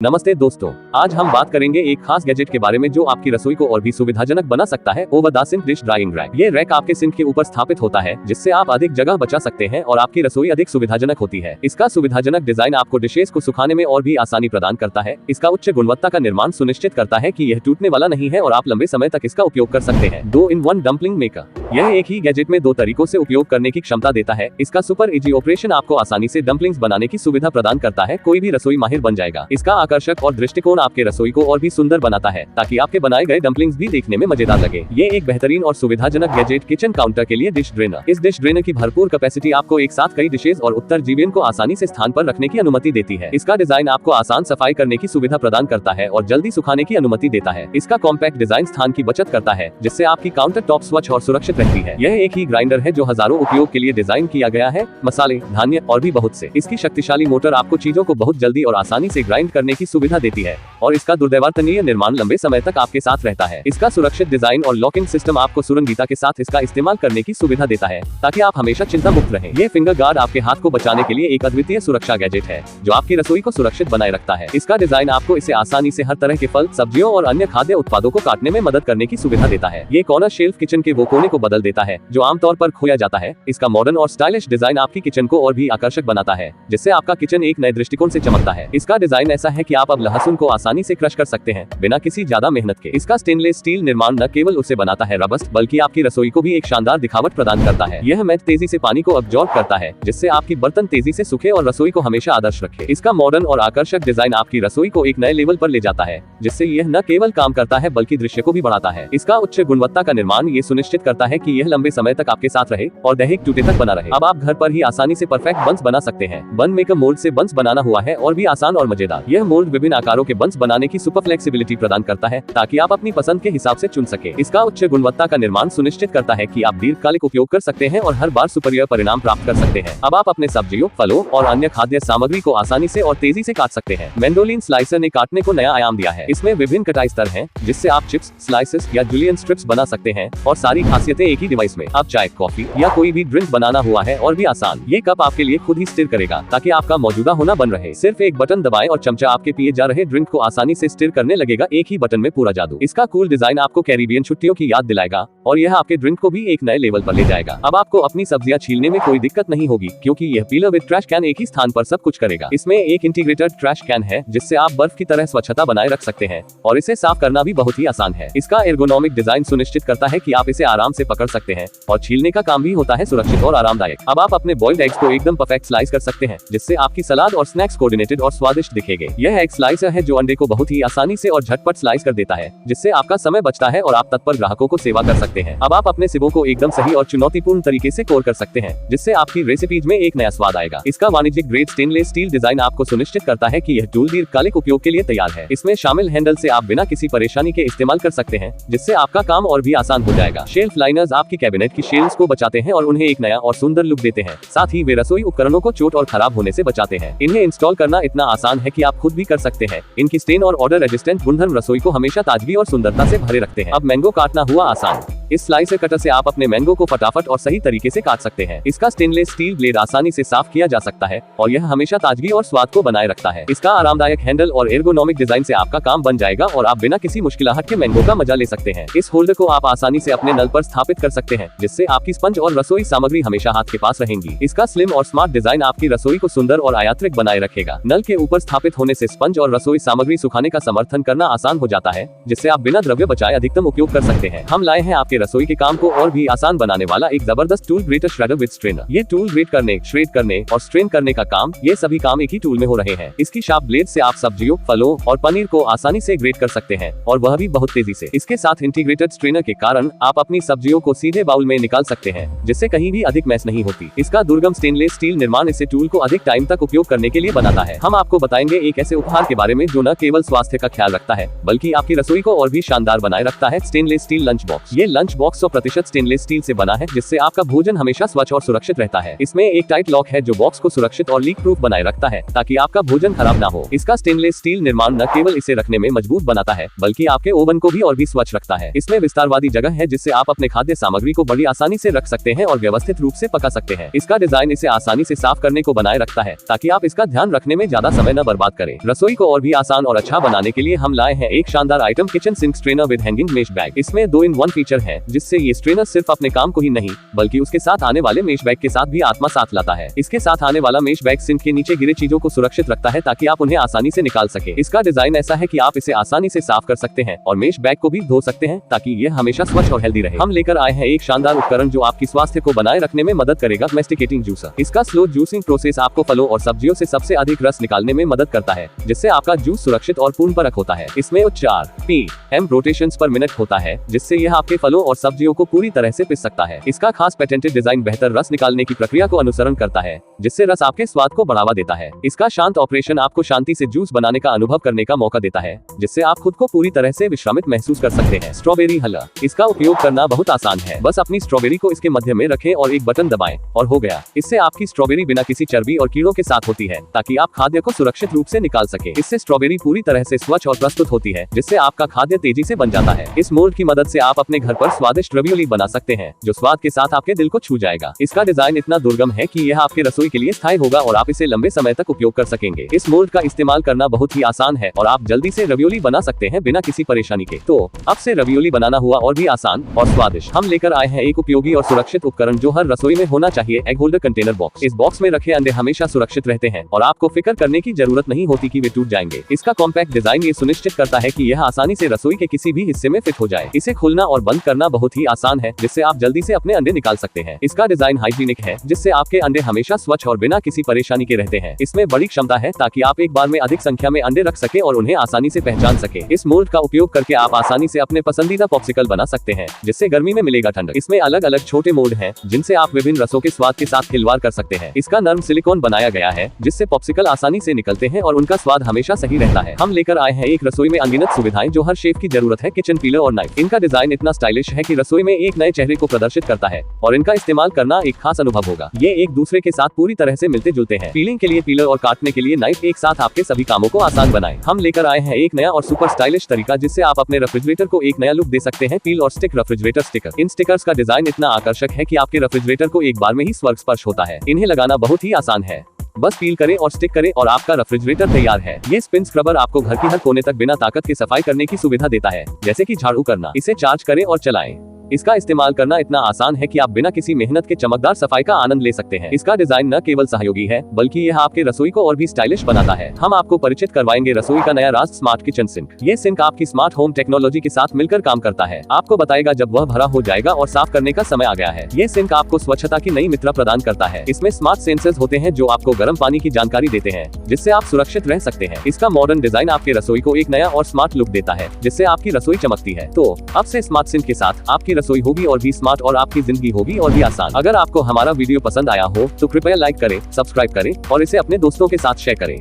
नमस्ते दोस्तों, आज हम बात करेंगे एक खास गैजेट के बारे में जो आपकी रसोई को और भी सुविधाजनक बना सकता है। Over the sink dish drying rack. ये रैक आपके सिंक के ऊपर स्थापित होता है, जिससे आप अधिक जगह बचा सकते हैं और आपकी रसोई अधिक सुविधाजनक होती है। इसका सुविधाजनक डिजाइन आपको डिशेस को सुखाने में और भी आसानी प्रदान करता है। इसका उच्च गुणवत्ता का निर्माण सुनिश्चित करता है कि यह टूटने वाला नहीं है और आप लंबे समय तक इसका उपयोग कर सकते हैं। 2-in-1 dumpling maker. यह एक ही गैजेट में 2 तरीकों से उपयोग करने की क्षमता देता है। इसका सुपर इजी ऑपरेशन आपको आसानी से डम्पलिंग्स बनाने की सुविधा प्रदान करता है। कोई भी रसोई माहिर बन जाएगा। इसका आकर्षक और दृष्टिकोण आपके रसोई को और भी सुंदर बनाता है, ताकि आपके बनाए गए डम्पलिंग्स भी देखने में मजेदार लगे। ये एक बेहतरीन और सुविधाजनक गैजेट किचन काउंटर के लिए डिश ड्रेनर। इस डिश ड्रेनर की भरपूर कैपेसिटी आपको एक साथ कई डिशेज और उत्तरजीवियों को आसानी से स्थान पर रखने की अनुमति देती है। इसका डिजाइन आपको आसान सफाई करने की सुविधा प्रदान करता है और जल्दी सुखाने की अनुमति देता है। इसका कॉम्पैक्ट डिजाइन स्थान की बचत करता है, जिससे आपकी काउंटर टॉप स्वच्छ और सुरक्षित रहती है। यह एक ही ग्राइंडर है जो हजारों उपयोग के लिए डिजाइन किया गया है, मसाले, धान्य और भी बहुत से। इसकी शक्तिशाली मोटर आपको चीजों को बहुत जल्दी और आसानी से ग्राइंड करने की सुविधा देती है और इसका दुर्दैवातनीय निर्माण लंबे समय तक आपके साथ रहता है। इसका सुरक्षित डिजाइन और लॉकिंग सिस्टम आपको सुरंगिता के साथ इसका इस्तेमाल करने की सुविधा देता है, ताकि आप हमेशा चिंता मुक्त रहें। ये फिंगर गार्ड आपके हाथ को बचाने के लिए एक अद्वितीय सुरक्षा गैजेट है, जो आपकी रसोई को सुरक्षित बनाए रखता है। इसका डिजाइन आपको इसे आसानी से हर तरह के फल, सब्जियों और अन्य खाद्य उत्पादों को काटने में मदद करने की सुविधा देता है। ये कॉर्नर शेल्फ किचन के वो कोने को बदल देता है जो आमतौर पर खोया जाता है। इसका मॉडर्न और स्टाइलिश डिजाइन आपकी किचन को और भी आकर्षक बनाता है, जिससे आपका किचन एक नए दृष्टिकोण से चमकता है। इसका डिजाइन ऐसा है कि आप अब लहसुन को आसानी से क्रश कर सकते हैं, बिना किसी ज्यादा मेहनत के। इसका स्टेनलेस स्टील निर्माण न केवल उसे बनाता है रबस्ट, बल्कि आपकी रसोई को भी एक शानदार दिखावट प्रदान करता है। यह मैट तेजी से पानी को अब्जॉर्ब करता है, जिससे आपकी बर्तन तेजी से सूखे और रसोई को हमेशा आदर्श रखे। इसका मॉडर्न और आकर्षक डिजाइन आपकी रसोई को एक नए लेवल पर ले जाता है, जिससे यह न केवल काम करता है बल्कि दृश्य को भी बढ़ाता है। इसका उच्च गुणवत्ता का निर्माण ये सुनिश्चित करता है कि यह लंबे समय तक आपके साथ रहे और दहेक टूटे तक बना रहे। अब आप घर पर ही आसानी से परफेक्ट बंस बना सकते हैं। बन मेकर मोल्ड से बंस बनाना हुआ है और भी आसान और मजेदार। यह मोल्ड विभिन्न आकारों के बंस बनाने की सुपर फ्लेक्सिबिलिटी प्रदान करता है, ताकि आप अपनी पसंद के हिसाब से चुन सके। इसका उच्च गुणवत्ता का निर्माण सुनिश्चित करता है कि आप दीर्घकालिक उपयोग कर सकते हैं और हर बार सुपीरियर परिणाम प्राप्त कर सकते हैं। अब आप अपने सब्जियों, फलों और अन्य खाद्य सामग्री को आसानी से और तेजी से काट सकते हैं। मैंडोलिन स्लाइसर ने काटने को नया आयाम दिया है। इसमें विभिन्न कटाई स्तर हैं, जिससे आप चिप्स, स्लाइसेस या जुलियन स्ट्रिप्स बना सकते हैं और सारी खासियतें एक ही डिवाइस में। अब चाय, कॉफी या कोई भी ड्रिंक बनाना हुआ है और भी आसान। ये कप आपके लिए खुद ही स्टिर करेगा, ताकि आपका मौजूदा होना बन रहे। सिर्फ एक बटन दबाएं और चमचा आपके पिए जा रहे ड्रिंक को आसानी से स्टिर करने लगेगा। एक ही बटन में पूरा जादू। इसका कूल डिजाइन आपको कैरिबियन छुट्टियों की याद दिलाएगा और यह आपके ड्रिंक को भी एक नए लेवल पर ले जाएगा। अब आपको अपनी सब्जियां छीलने में कोई दिक्कत नहीं होगी, क्योंकि यह पीलर विद ट्रैश कैन एक ही स्थान पर सब कुछ करेगा। इसमें एक इंटीग्रेटेड ट्रैश कैन है, जिससे आप बर्फ की तरह स्वच्छता बनाए रख सकते हैं और इसे साफ करना भी बहुत ही आसान है। इसका एर्गोनॉमिक डिजाइन सुनिश्चित करता है कि आप इसे आराम से पकड़ सकते हैं और छीलने का काम भी होता है सुरक्षित और आरामदायक। अब आप अपने बॉइल्ड एग्स को एकदम परफेक्ट स्लाइस कर सकते हैं, जिससे आपकी सलाद और स्नैक्स कोऑर्डिनेटेड और स्वादिष्ट दिखेंगे। यह एग स्लाइसर है जो अंडे को बहुत ही आसानी से और झटपट स्लाइस कर देता है, जिससे आपका समय बचता है और आप तत्पर ग्राहकों को सेवा कर सकते हैं। अब आप अपने सिबों को एकदम सही और चुनौतीपूर्ण तरीके से कोर कर सकते हैं, जिससे आपकी रेसिपीज में एक नया स्वाद आएगा। इसका वाणिज्यिक ग्रेड स्टेनलेस स्टील डिजाइन आपको सुनिश्चित करता है कि यह टूल दीर्घकालिक उपयोग के लिए तैयार है। इसमें शामिल हैंडल से आप बिना किसी परेशानी के इस्तेमाल कर सकते हैं, जिससे आपका काम और भी आसान हो जाएगा। शेल्फ लाइनर्स आपकी कैबिनेट की शेल्फ्स को बचाते हैं और उन्हें एक नया और सुंदर लुक देते हैं। साथ ही वे रसोई उपकरणों को चोट और खराब होने से बचाते हैं। इन्हें इंस्टॉल करना इतना आसान है कि आप खुद भी कर सकते हैं। इनकी स्टेन और ऑर्डर रेजिस्टेंट गुणधर्म रसोई को हमेशा ताजगी और सुंदरता से भरे रखते हैं। अब मैंगो काटना हुआ आसान। इस स्लाइसर कटर से आप अपने मैंगो को फटाफट और सही तरीके से काट सकते हैं। इसका स्टेनलेस स्टील ब्लेड आसानी से साफ किया जा सकता है और यह हमेशा ताजगी और स्वाद को बनाए रखता है। इसका आरामदायक हैंडल और एर्गोनॉमिक डिजाइन से आपका काम बन जाएगा और आप बिना किसी मुश्किलाहट के मैंगो का मजा ले सकते हैं। इस होल्डर को आप आसानी से अपने नल पर स्थापित कर सकते हैं, जिससे आपकी स्पंज और रसोई सामग्री हमेशा हाथ के पास रहेंगी। इसका स्लिम और स्मार्ट डिजाइन आपकी रसोई को सुंदर और आयात्रिक बनाए रखेगा। नल के ऊपर स्थापित होने से स्पंज और रसोई सामग्री सुखाने का समर्थन करना आसान हो जाता है, जिससे आप बिना द्रव्य बचाए अधिकतम उपयोग कर सकते हैं। हम लाए हैं आपके रसोई के काम को और भी आसान बनाने वाला एक जबरदस्त tool, greater shredder with strainer. ये टूल ग्रेट करने, श्रेड करने और स्ट्रेन करने का काम, ये सभी काम एक ही टूल में हो रहे हैं। इसकी शार्प ब्लेड से आप सब्जियों, फलों और पनीर को आसानी से ग्रेट कर सकते हैं और वह भी बहुत तेजी से। इसके साथ इंटीग्रेटेड स्ट्रेनर के कारण आप अपनी सब्जियों को सीधे बाउल में निकाल सकते हैं, जिससे कहीं भी अधिक मैस नहीं होती। इसका दुर्गम स्टेनलेस स्टील निर्माण इसे टूल को अधिक टाइम तक उपयोग करने के लिए बनाता है। हम आपको बताएंगे एक ऐसे उपहार के बारे में जो न केवल स्वास्थ्य का ख्याल रखता है, बल्कि आपकी रसोई को और भी शानदार बनाए रखता है। Stainless steel lunch box. ये lunch lunch box 100% stainless steel से बना है, जिससे आपका भोजन हमेशा स्वच्छ और सुरक्षित रहता है। इसमें एक टाइट लॉक है जो बॉक्स को सुरक्षित और लीक प्रूफ बनाए रखता है, ताकि आपका भोजन खराब ना हो। इसका स्टेनलेस स्टील निर्माण न केवल इसे रखने में मजबूत बनाता है, बल्कि आपके ओवन को भी और भी स्वच्छ रखता है। इसमें विस्तारवादी जगह है, जिससे आप अपने खाद्य सामग्री को बड़ी आसानी से रख सकते हैं और व्यवस्थित रूप से पका सकते हैं। इसका डिजाइन इसे आसानी से साफ करने को बनाए रखता है, ताकि आप इसका ध्यान रखने में ज्यादा समय न बर्बाद करें। रसोई को और भी आसान और अच्छा बनाने के लिए हम लाए हैं एक शानदार item, kitchen sink strainer with hanging mesh bag. इसमें 2-in-1 फीचर है, जिससे ये स्ट्रेनर सिर्फ अपने काम को ही नहीं, बल्कि उसके साथ आने वाले मेश बैग के साथ भी आत्मा साथ लाता है। इसके साथ आने वाला मेश बैग सिंक के नीचे गिरे चीजों को सुरक्षित रखता है, ताकि आप उन्हें आसानी से निकाल सके। इसका डिजाइन ऐसा है कि आप इसे आसानी से साफ कर सकते हैं और मेश बैग को भी धो सकते हैं, ताकि यह हमेशा स्वच्छ और हेल्दी रहे। हम लेकर आए हैं एक शानदार उपकरण जो आपकी स्वास्थ्य को बनाए रखने में मदद करेगा, मैस्टिकेटिंग जूसर। इसका स्लो जूसिंग प्रोसेस आपको फलों और सब्जियों से सबसे अधिक रस निकालने में मदद करता है, जिससे आपका जूस सुरक्षित और पूर्ण परख होता है। इसमें 4 pm रोटेशंस पर मिनट होता है, जिससे यह आपके फलों और सब्जियों को पूरी तरह से पिस सकता है। इसका खास पेटेंटेड डिजाइन बेहतर रस निकालने की प्रक्रिया को अनुसरण करता है, जिससे रस आपके स्वाद को बढ़ावा देता है। इसका शांत ऑपरेशन आपको शांति से जूस बनाने का अनुभव करने का मौका देता है, जिससे आप खुद को पूरी तरह से विश्रामित महसूस कर सकते हैं। स्ट्रॉबेरी हलवा। इसका उपयोग करना बहुत आसान है, बस अपनी स्ट्रॉबेरी को इसके मध्य में रखें और एक बटन दबाएं और हो गया। इससे आपकी स्ट्रॉबेरी बिना किसी चर्बी और कीड़ों के साथ होती है, ताकि आप खाद्य को सुरक्षित रूप से निकाल सके। इससे स्ट्रॉबेरी पूरी तरह से स्वच्छ और प्रस्तुत होती है, जिससे आपका खाद्य तेजी से बन जाता है। इस मोल्ड की मदद से आप अपने घर पर स्वादिष्ट रवियोली बना सकते हैं, जो स्वाद के साथ आपके दिल को छू जाएगा। इसका डिजाइन इतना दुर्गम है कि यह आपके रसोई के लिए स्थायी होगा और आप इसे लंबे समय तक उपयोग कर सकेंगे। इस मोल्ड का इस्तेमाल करना बहुत ही आसान है और आप जल्दी से रवियोली बना सकते हैं बिना किसी परेशानी के। तो अब से रवियोली बनाना हुआ और भी आसान और स्वादिष्ट। हम लेकर आए हैं एक उपयोगी और सुरक्षित उपकरण जो हर रसोई में होना चाहिए, एग होल्डर कंटेनर बॉक्स। इस बॉक्स में रखे अंडे हमेशा सुरक्षित रहते हैं और आपको फिक्र करने की जरूरत नहीं होती कि वे टूट जाएंगे। इसका कॉम्पैक्ट डिजाइन ये सुनिश्चित करता है कि यह आसानी से रसोई के किसी भी हिस्से में फिट हो जाए। इसे खोलना और बंद करना बहुत ही आसान है, जिससे आप जल्दी से अपने अंडे निकाल सकते हैं। इसका डिजाइन हाइजीनिक है, जिससे आपके अंडे हमेशा स्वच्छ और बिना किसी परेशानी के रहते हैं। इसमें बड़ी क्षमता है, ताकि आप एक बार में अधिक संख्या में अंडे रख सके और उन्हें आसानी से पहचान सके। इस मोल्ड का उपयोग करके आप आसानी से अपने पसंदीदा पॉप्सिकल बना सकते हैं, जिससे गर्मी में मिलेगा ठंडक। इसमें अलग अलग छोटे मोल्ड हैं, जिनसे आप विभिन्न रसों के स्वाद के साथ खिलवाड़ कर सकते हैं। इसका नर्म सिलिकॉन बनाया गया है, जिससे पॉप्सिकल आसानी से निकलते हैं और उनका स्वाद हमेशा सही रहता है। हम लेकर आए हैं एक रसोई में अनगिनत सुविधाएं जो हर शेफ की जरूरत है, किचन पीलर और नाइफ। इनका डिजाइन इतना स्टाइलिश है कि रसोई में एक नए चेहरे को प्रदर्शित करता है और इनका इस्तेमाल करना एक खास अनुभव होगा। ये एक दूसरे के साथ पूरी तरह से मिलते जुलते हैं। पीलिंग के लिए पीलर और काटने के लिए नाइफ एक साथ आपके सभी कामों को आसान बनाए। हम लेकर आए हैं एक नया और सुपर स्टाइलिश तरीका, जिससे आप अपने रेफ्रिजरेटर को एक नया लुक दे सकते हैं, पील और स्टिक रेफ्रिजरेटर स्टिकर। इन स्टिकर्स का डिजाइन इतना आकर्षक है कि आपके रेफ्रिजरेटर को एक बार में ही स्वर्ग स्पर्श होता है। इन्हें लगाना बहुत ही आसान है, बस पील करें और स्टिक करें और आपका रेफ्रिजरेटर तैयार है। ये स्पिन स्क्रबर आपको घर की हर कोने तक बिना ताकत के सफाई करने की सुविधा देता है, जैसे कि झाड़ू करना। इसे चार्ज करें और चलाएं। इसका इस्तेमाल करना इतना आसान है कि आप बिना किसी मेहनत के चमकदार सफाई का आनंद ले सकते हैं। इसका डिजाइन न केवल सहयोगी है, बल्कि यह आपके रसोई को और भी स्टाइलिश बनाता है। हम आपको परिचित करवाएंगे रसोई का नया राज स्मार्ट किचन सिंक। ये सिंक आपकी स्मार्ट होम टेक्नोलॉजी के साथ मिलकर काम करता है। आपको बताएगा जब वह भरा हो जाएगा और साफ करने का समय आ गया है। ये सिंक आपको स्वच्छता की नई मित्र प्रदान करता है। इसमें स्मार्ट सेंसर्स होते हैं जो आपको गर्म पानी की जानकारी देते हैं, जिससे आप सुरक्षित रह सकते हैं। इसका मॉडर्न डिजाइन आपके रसोई को एक नया और स्मार्ट लुक देता है, जिससे आपकी रसोई चमकती है। तो अब से स्मार्ट सिंक के साथ आपकी रसोई होगी और भी स्मार्ट और आपकी जिंदगी होगी और भी आसान। अगर आपको हमारा वीडियो पसंद आया हो तो कृपया लाइक करें, सब्सक्राइब करें और इसे अपने दोस्तों के साथ शेयर करें।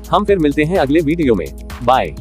हम फिर मिलते हैं अगले वीडियो में। बाय।